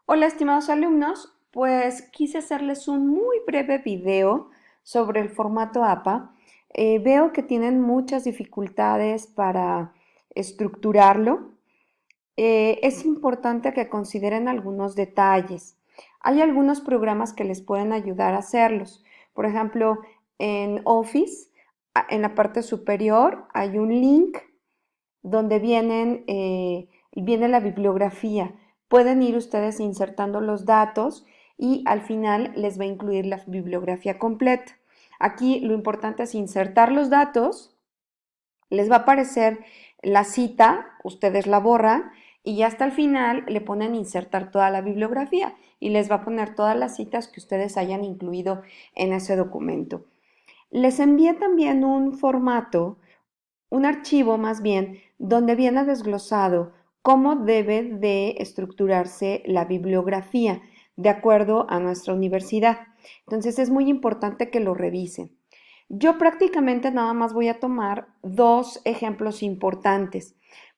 Hola, estimados alumnos, pues quise hacerles un muy breve video sobre el formato APA. Veo que tienen muchas dificultades para estructurarlo. Es importante que consideren algunos detalles. Hay algunos programas que les pueden ayudar a hacerlos. Por ejemplo, en Office, en la parte superior, hay un link donde viene la bibliografía. Pueden ir ustedes insertando los datos y al final les va a incluir la bibliografía completa. Aquí lo importante es insertar los datos, les va a aparecer la cita, ustedes la borran y ya hasta el final le ponen insertar toda la bibliografía y les va a poner todas las citas que ustedes hayan incluido en ese documento. Les envié también un archivo más bien, donde viene desglosado cómo debe de estructurarse la bibliografía de acuerdo a nuestra universidad. Entonces es muy importante que lo revisen. Yo prácticamente nada más voy a tomar dos ejemplos importantes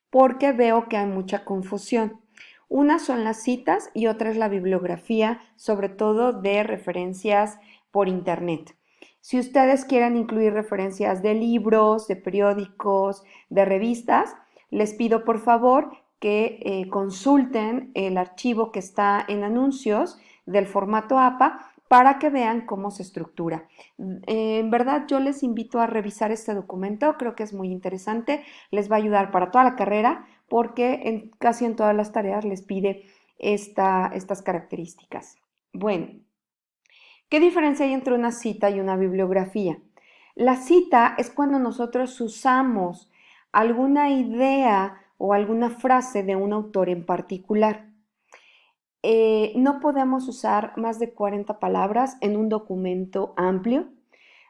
porque veo que hay mucha confusión. Una son las citas y otra es la bibliografía, sobre todo de referencias por internet. Si ustedes quieren incluir referencias de libros, de periódicos, de revistas, les pido por favor que consulten el archivo que está en anuncios del formato APA para que vean cómo se estructura. En verdad yo les invito a revisar este documento, creo que es muy interesante, les va a ayudar para toda la carrera porque casi en todas las tareas les pide estas características. Bueno, ¿qué diferencia hay entre una cita y una bibliografía? La cita es cuando nosotros usamos alguna idea o alguna frase de un autor en particular. No podemos usar más de 40 palabras en un documento amplio.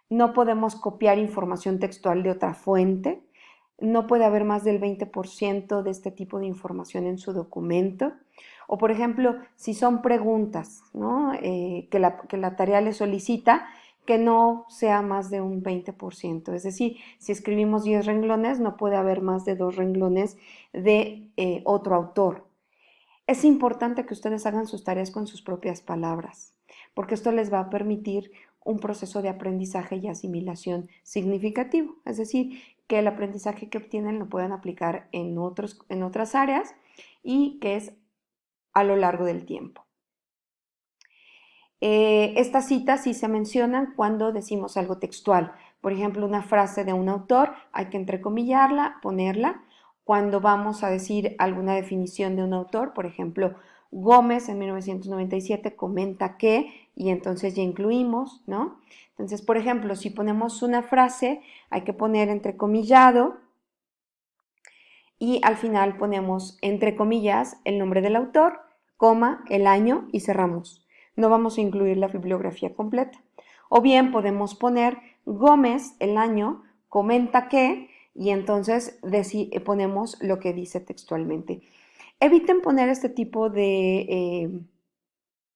No podemos copiar información textual de otra fuente. No puede haber más del 20% de este tipo de información en su documento. O, por ejemplo, si son preguntas, ¿no? Que la tarea le solicita, que no sea más de un 20%. Es decir, si escribimos 10 renglones, no puede haber más de 2 renglones de otro autor. Es importante que ustedes hagan sus tareas con sus propias palabras, porque esto les va a permitir un proceso de aprendizaje y asimilación significativo, es decir, que el aprendizaje que obtienen lo puedan aplicar en otras áreas y que es a lo largo del tiempo. Estas citas sí se mencionan cuando decimos algo textual. Por ejemplo, una frase de un autor, hay que entrecomillarla, ponerla. Cuando vamos a decir alguna definición de un autor, por ejemplo, Gómez en 1997 comenta que, y entonces ya incluimos, ¿no? Entonces, por ejemplo, si ponemos una frase, hay que poner entrecomillado y al final ponemos entre comillas el nombre del autor, coma, el año y cerramos. No vamos a incluir la bibliografía completa. O bien podemos poner Gómez, el año, comenta que, y entonces ponemos lo que dice textualmente. Eviten poner este tipo de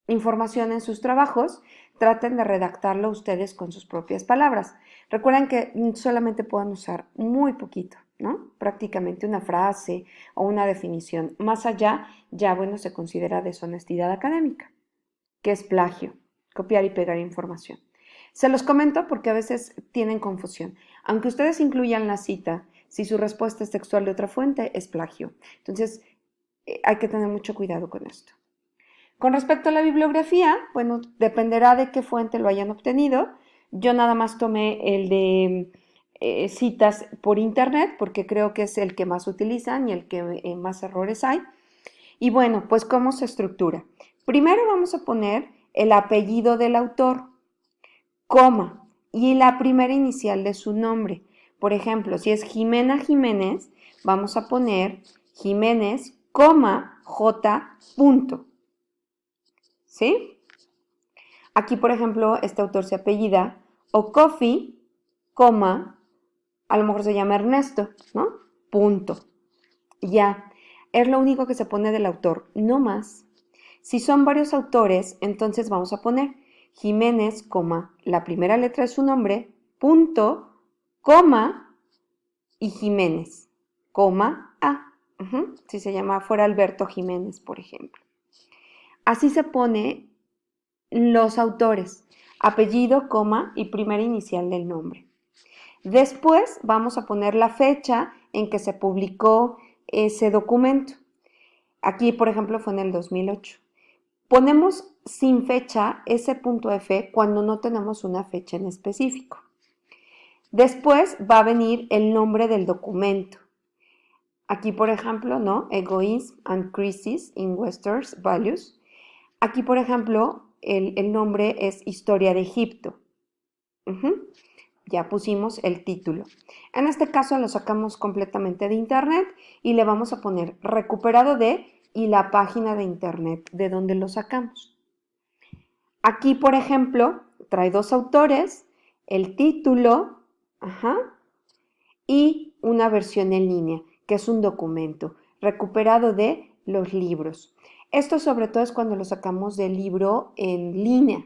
información en sus trabajos, traten de redactarlo ustedes con sus propias palabras. Recuerden que solamente pueden usar muy poquito, ¿no? Prácticamente una frase o una definición. Más allá, ya bueno, se considera deshonestidad académica, que es plagio, copiar y pegar información. Se los comento porque a veces tienen confusión. Aunque ustedes incluyan la cita, si su respuesta es textual de otra fuente, es plagio. Entonces, hay que tener mucho cuidado con esto. Con respecto a la bibliografía, bueno, dependerá de qué fuente lo hayan obtenido. Yo nada más tomé el de citas por internet porque creo que es el que más utilizan y el que más errores hay. Y bueno, pues ¿cómo se estructura? Primero vamos a poner el apellido del autor, coma, y la primera inicial de su nombre. Por ejemplo, si es Jimena Jiménez, vamos a poner Jiménez, coma, J, punto. ¿Sí? Aquí, por ejemplo, este autor se apellida Ocofi, coma, a lo mejor se llama Ernesto, ¿no? Punto. Ya, es lo único que se pone del autor, no más. Si son varios autores, entonces vamos a poner Jiménez, coma, la primera letra de su nombre, punto, coma, y Jiménez, coma, A. Si se llama fuera Alberto Jiménez, por ejemplo. Así se pone los autores, apellido, coma y primera inicial del nombre. Después vamos a poner la fecha en que se publicó ese documento. Aquí, por ejemplo, fue en el 2008. Ponemos sin fecha ese punto F cuando no tenemos una fecha en específico. Después va a venir el nombre del documento. Aquí, por ejemplo, ¿no? Egoism and Crisis in Western Values. Aquí, por ejemplo, el nombre es Historia de Egipto. Ya pusimos el título. En este caso lo sacamos completamente de internet y le vamos a poner recuperado de y la página de internet de donde lo sacamos. Aquí, por ejemplo, trae dos autores, el título, y una versión en línea, que es un documento recuperado de los libros. Esto sobre todo es cuando lo sacamos del libro en línea.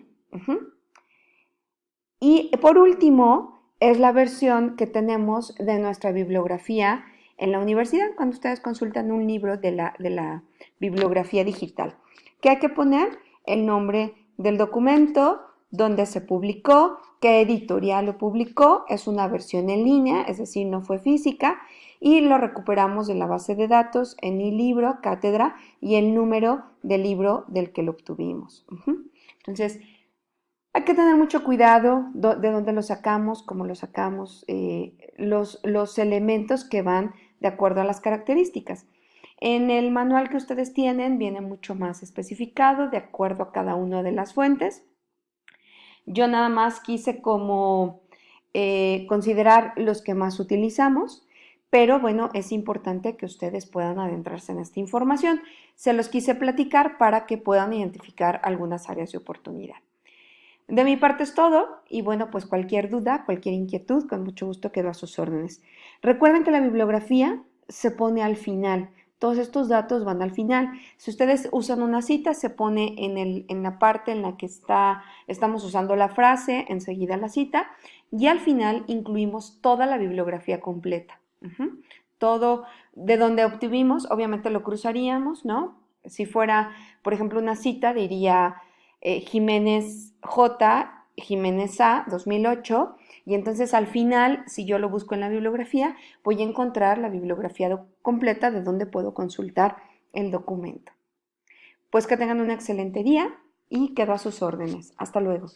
Y por último, es la versión que tenemos de nuestra bibliografía en la universidad, cuando ustedes consultan un libro de la bibliografía digital. ¿Qué hay que poner? El nombre del documento, dónde se publicó, qué editorial lo publicó, es una versión en línea, es decir, no fue física, y lo recuperamos de la base de datos en el libro, cátedra, y el número del libro del que lo obtuvimos. Entonces, hay que tener mucho cuidado de dónde lo sacamos, cómo lo sacamos, los elementos que van de acuerdo a las características. En el manual que ustedes tienen viene mucho más especificado de acuerdo a cada una de las fuentes. Yo nada más quise como considerar los que más utilizamos, pero bueno, es importante que ustedes puedan adentrarse en esta información. Se los quise platicar para que puedan identificar algunas áreas de oportunidad. De mi parte es todo y bueno, pues cualquier duda, cualquier inquietud, con mucho gusto quedo a sus órdenes. Recuerden que la bibliografía se pone al final. Todos estos datos van al final. Si ustedes usan una cita, se pone en la parte en la que estamos usando la frase, enseguida la cita, y al final incluimos toda la bibliografía completa. Todo de donde obtuvimos, obviamente lo cruzaríamos, ¿no? Si fuera, por ejemplo, una cita, diría Jiménez J, Jiménez A, 2008, y entonces al final, si yo lo busco en la bibliografía, voy a encontrar la bibliografía completa de donde puedo consultar el documento. Pues que tengan un excelente día y quedo a sus órdenes. Hasta luego.